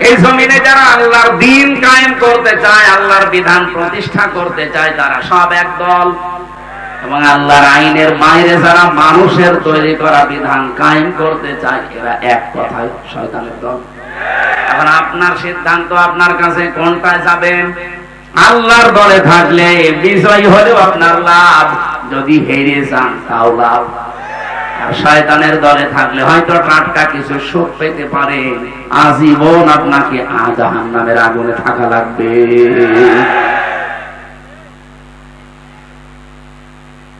এই জমিনে যারা আল্লাহর দ্বীন কায়েম করতে চায়, আল্লাহর বিধান প্রতিষ্ঠা করতে চায়, তারা সব এক দল। এবং আল্লাহর আইনের বাইরে যারা মানুষের তৈরি করা বিধান কায়েম করতে চায়, এরা এক কথায় শয়তানের দল। এখন আপনার সিদ্ধান্ত, আপনার কাছে কোনটায় যাবেন। আল্লাহর দলে থাকলে বিজয় হলেও আপনার লাভ, যদি হেরে যান তাও লাভ। আর শয়তানের দলে থাকলে হয়তো টাটকা কিছু সুখ পেতে পারে, আজীবন আপনাকে জাহান্নামের আগুনে থাকা লাগবে।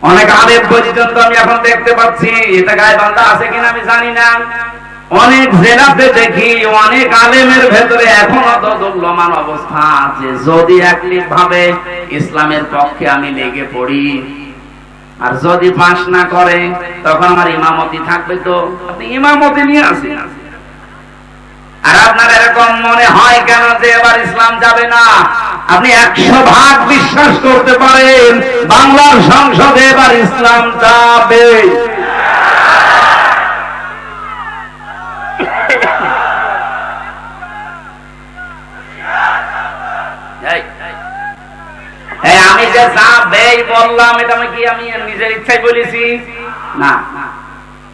অনেক আলেম পর্যন্ত আমি এখন দেখতে পাচ্ছি, এটা গায়বান্ধা আছে কিনা আমি জানি না, অনেক জেলাতে দেখি অনেক আলেমের ভেতরে এখনো দোদুল্যমান অবস্থা আছে। যদি একলিপ ভাবে ইসলামের পক্ষে আমি লেগে পড়ি, আর যদি পাশ না করে, তখন আমার ইমামতি থাকবে। তো আপনি ইমামতি নিয়ে আসেন, আর আপনার এরকম মনে হয় কেন যে এবার ইসলাম যাবে না? আপনি 100% বিশ্বাস করতে পারেন বাংলার সংসদে এবার ইসলাম যাবে। আমি যে যাবেই বললাম, এটা আমি নিজের ইচ্ছাই বলেছি না।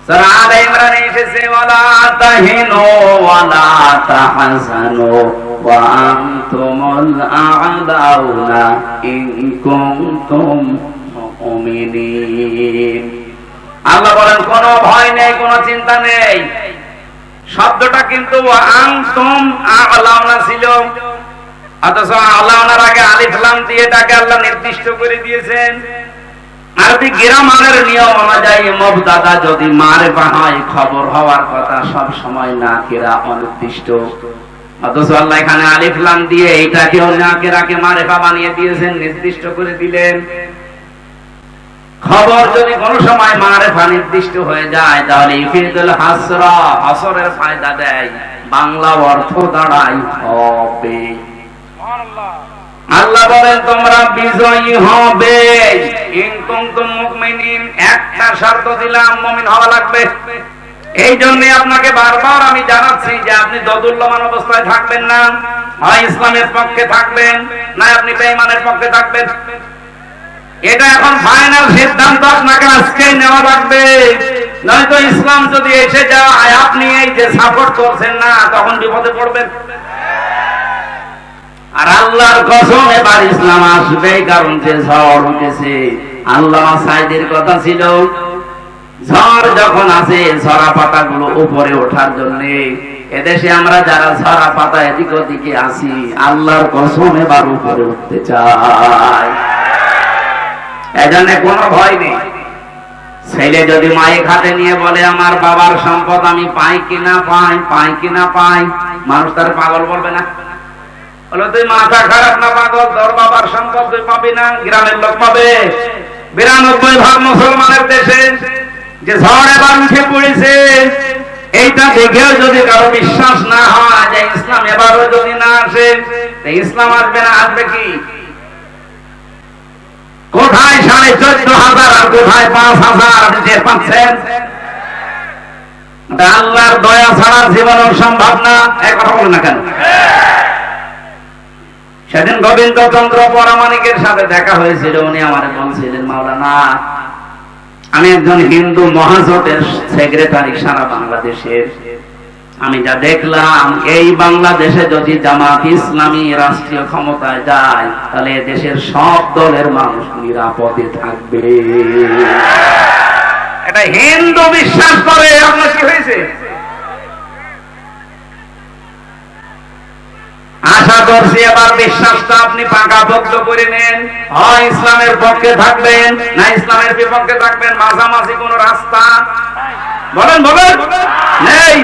সূরা আলে ইমরানে এসেছে, ওয়ালা তাহিনু ওয়ালা তাহজানু ওয়া আনতুমুল আ'লাউনা ইন কুনতুম মুমিনিন। আল্লাহ বলেন কোনো ভয় নেই, কোনো চিন্তা নেই। শব্দটা কিন্তু ওয়া আনতুম আ'লাউনা ছিল, অথচ আ'লাউনার আগে আলিফ লাম দিয়ে এটাকে আল্লাহ নির্দিষ্ট করে দিয়েছেন। আরবি গ্রামারের নিয়ম অনুযায়ী মুবতাদা যদি মারিফা হয়, খবর হওয়ার কথা সব সময় নাকিরা অনির্দিষ্ট। অথচ আল্লাহ এখানে আলিফ লাম দিয়ে এইটাকেও নাকিরাকে মারিফা বানিয়ে দিয়েছেন, নির্দিষ্ট করে দিলেন। খবর যদি কোনো সময় মারিফা নির্দিষ্ট হয়ে যায়, তাহলে ইফিদুল হাসরা, হাসরের ফায়দা দেয়, বাংলা অর্থ দাঁড়ায় হবে। আল্লাহ বলেন তোমরা বিজয়ী হবে ইন কুনতুম মুমিনিন। একটা শর্ত দিলাম, মুমিন হওয়া লাগবে। এই জন্য আপনাকে বারবার আমি জানাচ্ছি যে আপনি দোদুল্যমান অবস্থায় থাকবেন না, হয় ইসলামের পক্ষে থাকবেন, না আপনি বেঈমানের পক্ষে থাকবেন। এটা এখন ফাইনাল সিদ্ধান্ত আপনাকে আজকেই নেওয়া লাগবে, নয়তো ইসলাম যদি এসে যায়, আপনি এই যে সাপোর্ট করছেন না, তখন বিপদে পড়বেন। আর আল্লাহর কসম এবার ইসলাম আসবে, কারণ যে ঝড় উঠেছে। আল্লামা সাইদির কথা ছিল, ঝড় যখন আসে ঝরা পাতাগুলো উপরে ওঠার জন্য, এদেশে আমরা যারা ঝরা পাতা এদিক ওদিকে আসি, আল্লাহর কসম এবার উপরে উঠতে চাই। এজন্য কোনো ভয় নেই। ছেলে যদি মায়ের হাতে নিয়ে বলে আমার বাবার সম্পদ আমি পাই কিনা পাই, পাই কিনা পাই, মানুষ তার পাগল বলবে না? বলো তুই মাথা খারাপ না পাগল, তোর বাবার সম্পদ তুই পাবি না, গ্রামের লোক পাবে। 92% মুসলমানের দেশে যে ঝড় এবার উঠে পড়েছে, এইটা দেখেও যদি কারো বিশ্বাস না হয় যে ইসলাম এবারও যদি না আসে, ইসলাম আসবে না, আসবে কি? কোথায় 14,500 আর কোথায় 5,000? আপনি টের পাচ্ছেন? আল্লাহর দয়া ছাড়া জীবনও সম্ভব না। এক কথা বলেন না কেন? সেদিন গোবিন্দচন্দ্র পরামানিকের সাথে দেখা হয়েছিল, উনি আমার বলছিলেন, মাওলানা আমি একজন হিন্দু মহাজোটের সেক্রেটারি সারা বাংলাদেশের। আমি যা দেখলাম, এই বাংলাদেশে যদি জামাত ইসলামী রাষ্ট্রীয় ক্ষমতায় যায়, তাহলে দেশের সব দলের মানুষ নিরাপদে থাকবে। এটা হিন্দু বিশ্বাস করে। আপনার কি হয়েছে? আশা করছি এবার বিশ্বাসটা আপনি পাকাপোক্ত করে নেন। হয় ইসলামের পক্ষে থাকবেন, না ইসলামের বিপক্ষে থাকবেন। মাঝামাঝি কোন রাস্তা বলেন বলেন নেই।